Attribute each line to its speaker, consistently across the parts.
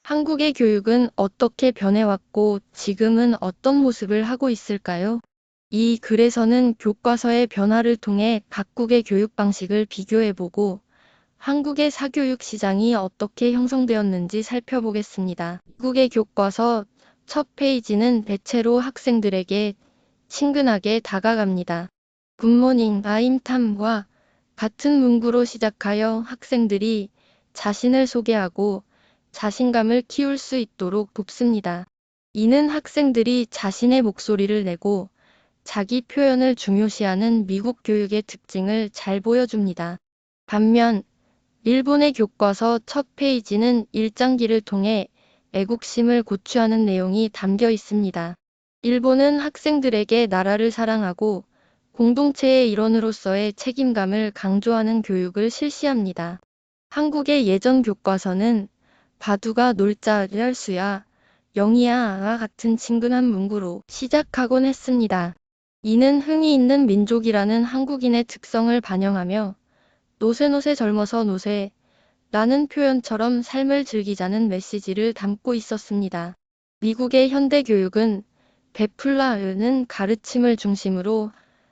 Speaker 1: 한국의 교육은 어떻게 변해왔고 지금은 어떤 모습을 하고 있을까요? 이 글에서는 교과서의 변화를 통해 각국의 교육 방식을 비교해보고 한국의 사교육 시장이 어떻게 형성되었는지 살펴보겠습니다. 미국의 교과서 첫 페이지는 대체로 학생들에게 친근하게 다가갑니다. 굿모닝, I'm 탐과 같은 문구로 시작하여 학생들이 자신을 소개하고 자신감을 키울 수 있도록 돕습니다. 이는 학생들이 자신의 목소리를 내고 자기 표현을 중요시하는 미국 교육의 특징을 잘 보여줍니다. 반면 일본의 교과서 첫 페이지는 일장기를 통해 애국심을 고취하는 내용이 담겨 있습니다. 일본은 학생들에게 나라를 사랑하고 공동체의 일원으로서의 책임감을 강조하는 교육을 실시합니다. 한국의 예전 교과서는 바두가 놀자 랄수야, 영희야 같은 친근한 문구로 시작하곤 했습니다. 이는 흥이 있는 민족이라는 한국인의 특성을 반영하며 노세노세 젊어서 노세 라는 표현처럼 삶을 즐기자는 메시지를 담고 있었습니다. 미국의 현대 교육은 베풀라는 가르침을 중심으로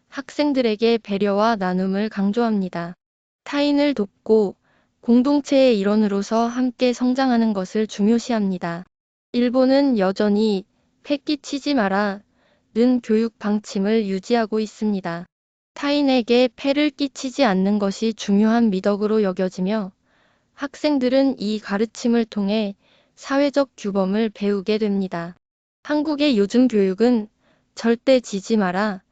Speaker 1: 학생들에게 배려와 나눔을 강조합니다. 타인을 돕고 공동체의 일원으로서 함께 성장하는 것을 중요시합니다. 일본은 여전히 패 끼치지 마라 는 교육 방침을 유지하고 있습니다. 타인에게 폐를 끼치지 않는 것이 중요한 미덕으로 여겨지며 학생들은 이 가르침을 통해 사회적 규범을 배우게 됩니다. 한국의 요즘 교육은 절대 지지 마라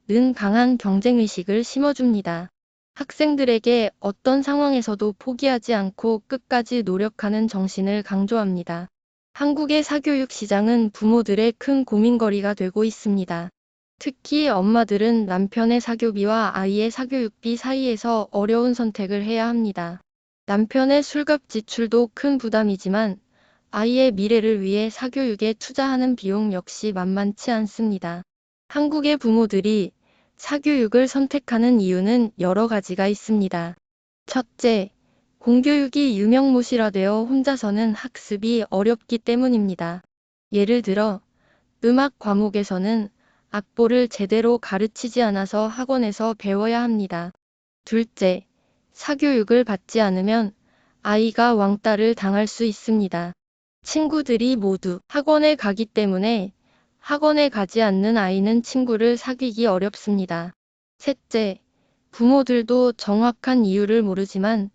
Speaker 1: 는 강한 경쟁의식을 심어줍니다. 학생들에게 어떤 상황에서도 포기하지 않고 끝까지 노력하는 정신을 강조합니다. 한국의 사교육 시장은 부모들의 큰 고민거리가 되고 있습니다. 특히 엄마들은 남편의 사교비와 아이의 사교육비 사이에서 어려운 선택을 해야 합니다. 남편의 술값 지출도 큰 부담이지만 아이의 미래를 위해 사교육에 투자하는 비용 역시 만만치 않습니다. 한국의 부모들이 사교육을 선택하는 이유는 여러 가지가 있습니다. 첫째, 공교육이 유명무실화되어 혼자서는 학습이 어렵기 때문입니다. 예를 들어 음악 과목에서는 악보를 제대로 가르치지 않아서 학원에서 배워야 합니다. 둘째, 사교육을 받지 않으면 아이가 왕따를 당할 수 있습니다. 친구들이 모두 학원에 가기 때문에 학원에 가지 않는 아이는 친구를 사귀기 어렵습니다. 셋째, 부모들도 정확한 이유를 모르지만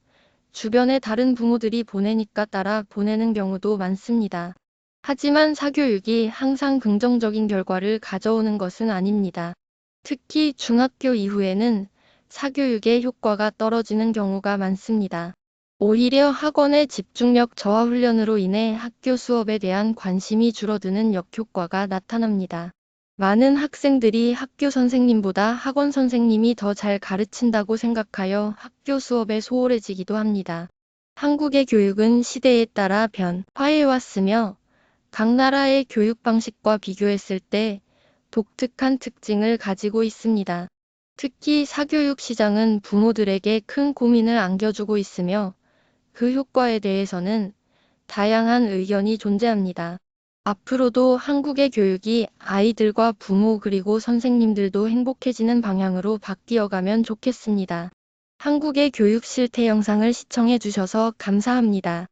Speaker 1: 주변의 다른 부모들이 보내니까 따라 보내는 경우도 많습니다. 하지만 사교육이 항상 긍정적인 결과를 가져오는 것은 아닙니다. 특히 중학교 이후에는 사교육의 효과가 떨어지는 경우가 많습니다. 오히려 학원의 집중력 저하 훈련으로 인해 학교 수업에 대한 관심이 줄어드는 역효과가 나타납니다. 많은 학생들이 학교 선생님보다 학원 선생님이 더 잘 가르친다고 생각하여 학교 수업에 소홀해지기도 합니다. 한국의 교육은 시대에 따라 변화해왔으며 각 나라의 교육 방식과 비교했을 때 독특한 특징을 가지고 있습니다. 특히 사교육 시장은 부모들에게 큰 고민을 안겨주고 있으며 그 효과에 대해서는 다양한 의견이 존재합니다. 앞으로도 한국의 교육이 아이들과 부모 그리고 선생님들도 행복해지는 방향으로 바뀌어가면 좋겠습니다. 한국의 교육 실태 영상을 시청해 주셔서 감사합니다.